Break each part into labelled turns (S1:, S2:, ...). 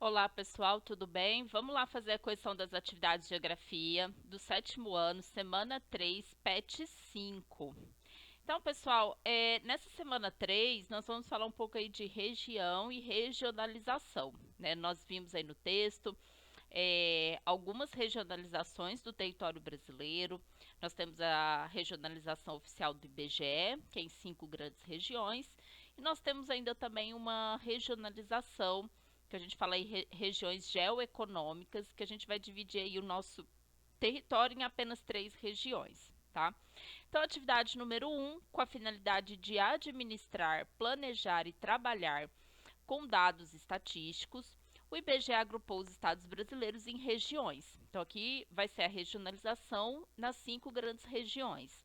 S1: Olá, pessoal, tudo bem? Vamos lá fazer a correção das atividades de geografia do sétimo ano, semana 3, PET 5. Então, pessoal, nessa semana 3, nós vamos falar um pouco aí de região e regionalização, né? Nós vimos aí no texto algumas regionalizações do território brasileiro. Nós temos a regionalização oficial do IBGE, que é em 5 grandes regiões, e nós temos ainda também uma regionalização que a gente fala em regiões geoeconômicas, que a gente vai dividir aí o nosso território em apenas 3 regiões, tá? Então, atividade número 1, com a finalidade de administrar, planejar e trabalhar com dados estatísticos, o IBGE agrupou os estados brasileiros em regiões. Então, aqui vai ser a regionalização nas 5 grandes regiões.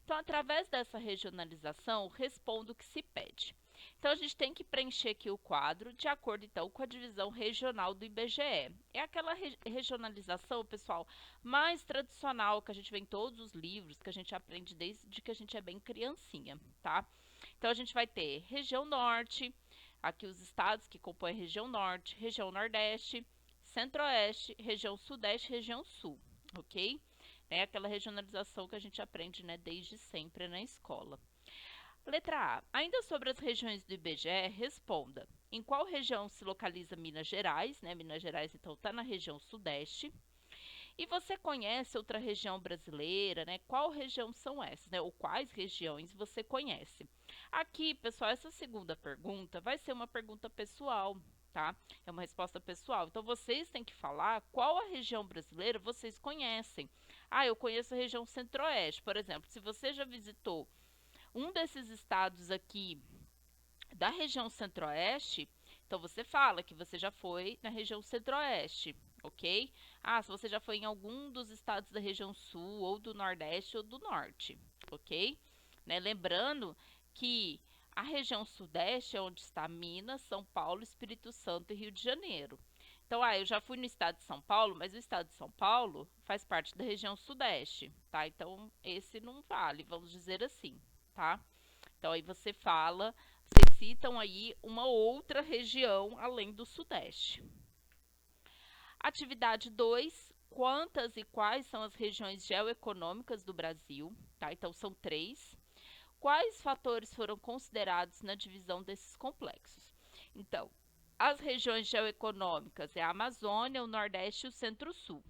S1: Então, através dessa regionalização, respondo o que se pede. Então, a gente tem que preencher aqui o quadro de acordo, então, com a divisão regional do IBGE. É aquela regionalização, pessoal, mais tradicional que a gente vê em todos os livros, que a gente aprende desde que a gente é bem criancinha, tá? Então, a gente vai ter região norte, aqui os estados que compõem a região norte, região nordeste, centro-oeste, região sudeste, região sul, ok? É aquela regionalização que a gente aprende, né, desde sempre na escola. Letra A. Ainda sobre as regiões do IBGE, responda. Em qual região se localiza Minas Gerais? Né? Minas Gerais, então, está na região sudeste. E você conhece outra região brasileira, né? Qual região são essas, né? Ou quais regiões você conhece? Aqui, pessoal, essa segunda pergunta vai ser uma pergunta pessoal, tá? É uma resposta pessoal. Então, vocês têm que falar qual a região brasileira vocês conhecem. Ah, eu conheço a região centro-oeste, por exemplo. Se você já visitou um desses estados aqui da região centro-oeste, então você fala que você já foi na região centro-oeste, ok? Ah, se você já foi em algum dos estados da região sul, ou do nordeste, ou do norte, ok? Né? Lembrando que a região sudeste é onde está Minas, São Paulo, Espírito Santo e Rio de Janeiro. Então, eu já fui no estado de São Paulo, mas o estado de São Paulo faz parte da região sudeste, tá? Então, esse não vale, vamos dizer assim, tá? Então, aí você fala, vocês citam aí uma outra região além do Sudeste. Atividade 2, quantas e quais são as regiões geoeconômicas do Brasil? Tá? Então, são 3. Quais fatores foram considerados na divisão desses complexos? Então, as regiões geoeconômicas é a Amazônia, o Nordeste e o Centro-Sul.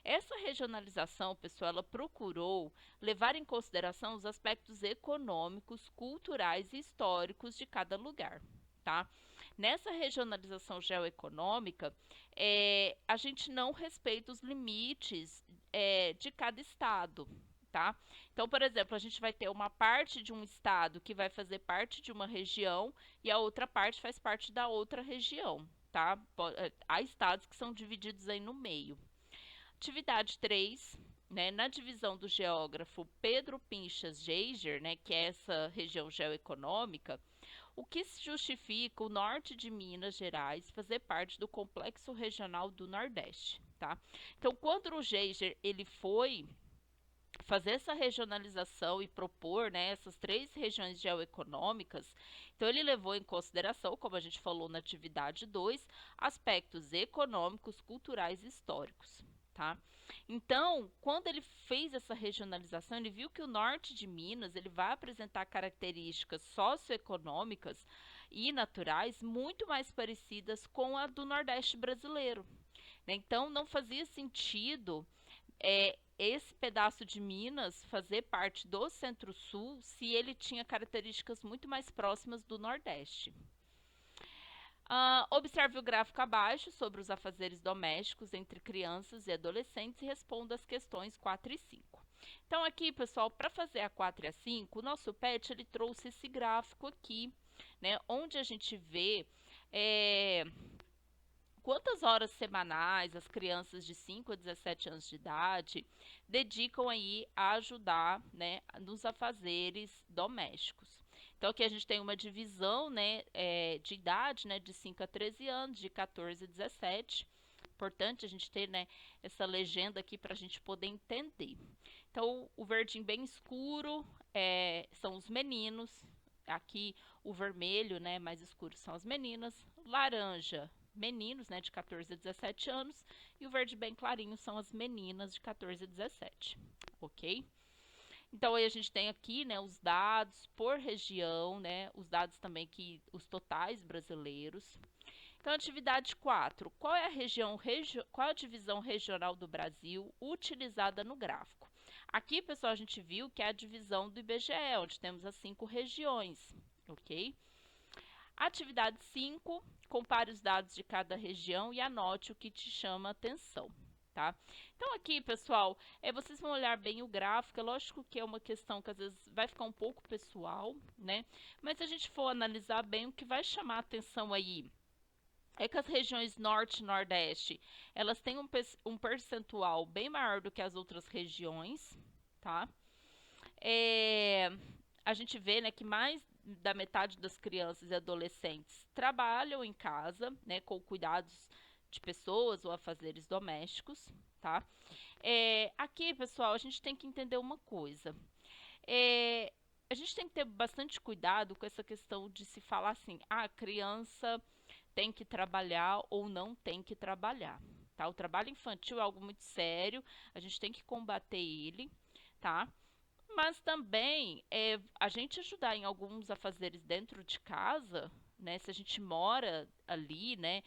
S1: Essa regionalização, pessoal, ela procurou levar em consideração os aspectos econômicos, culturais e históricos de cada lugar, tá? Nessa regionalização geoeconômica, a gente não respeita os limites de cada estado, tá? Então, por exemplo, a gente vai ter uma parte de um estado que vai fazer parte de uma região e a outra parte faz parte da outra região, tá? Há estados que são divididos aí no meio. Atividade 3, né, na divisão do geógrafo Pedro Pinchas Geiger, né, que é essa região geoeconômica, o que justifica o norte de Minas Gerais fazer parte do complexo regional do Nordeste, tá? Então, quando o Geiger ele foi fazer essa regionalização e propor, né, essas 3 regiões geoeconômicas, então ele levou em consideração, como a gente falou na atividade 2, aspectos econômicos, culturais e históricos. Tá? Então, quando ele fez essa regionalização, ele viu que o norte de Minas ele vai apresentar características socioeconômicas e naturais muito mais parecidas com a do Nordeste brasileiro. Né? Então, não fazia sentido esse pedaço de Minas fazer parte do Centro-Sul se ele tinha características muito mais próximas do Nordeste. Observe o gráfico abaixo sobre os afazeres domésticos entre crianças e adolescentes e responda as questões 4 e 5. Então, aqui, pessoal, para fazer a 4 e a 5, o nosso PET ele trouxe esse gráfico aqui, né, onde a gente vê quantas horas semanais as crianças de 5 a 17 anos de idade dedicam aí a ajudar, né, nos afazeres domésticos. Então, aqui a gente tem uma divisão, né, de idade, né, de 5 a 13 anos, de 14 a 17. Importante a gente ter, né, essa legenda aqui para a gente poder entender. Então, o verdinho bem escuro são os meninos. Aqui, o vermelho, né, mais escuro são as meninas. Laranja, meninos, né, de 14 a 17 anos, e o verde bem clarinho são as meninas de 14 a 17, ok? Então aí a gente tem aqui, né, os dados por região, né, os dados também que os totais brasileiros. Então, atividade 4. Qual é a qual é a divisão regional do Brasil utilizada no gráfico? Aqui, pessoal, a gente viu que é a divisão do IBGE, onde temos as 5 regiões, ok? Atividade 5. Compare os dados de cada região e anote o que te chama a atenção. Tá? Então aqui, pessoal, vocês vão olhar bem o gráfico, é lógico que é uma questão que às vezes vai ficar um pouco pessoal, né? Mas se a gente for analisar bem, o que vai chamar a atenção aí é que as regiões norte e nordeste, elas têm um percentual bem maior do que as outras regiões, tá? A gente vê, né, que mais da metade das crianças e adolescentes trabalham em casa, né, com cuidados de pessoas ou afazeres domésticos, tá? Aqui, pessoal, a gente tem que entender uma coisa. A gente tem que ter bastante cuidado com essa questão de se falar assim, a criança tem que trabalhar ou não tem que trabalhar, tá? O trabalho infantil é algo muito sério, a gente tem que combater ele, tá? Mas também a gente ajudar em alguns afazeres dentro de casa, né? Se a gente mora ali, né?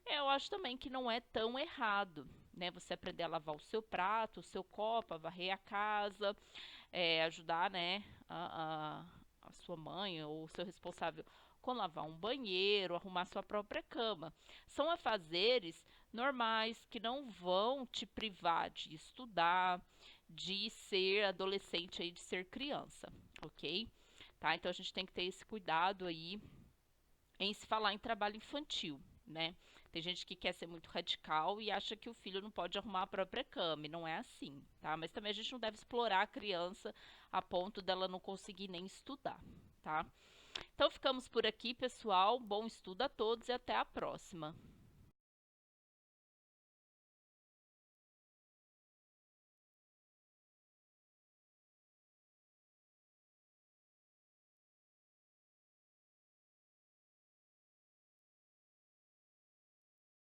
S1: Eu acho também que não é tão errado, né? Você aprender a lavar o seu prato, o seu copo, a varrer a casa, ajudar, né? A sua mãe ou o seu responsável com lavar um banheiro, arrumar sua própria cama. São afazeres normais que não vão te privar de estudar, de ser adolescente aí, de ser criança, ok? Tá? Então a gente tem que ter esse cuidado aí em se falar em trabalho infantil, né? Tem gente que quer ser muito radical e acha que o filho não pode arrumar a própria cama, e não é assim, tá? Mas também a gente não deve explorar a criança a ponto dela não conseguir nem estudar, tá? Então ficamos por aqui, pessoal. Bom estudo a todos e até a próxima.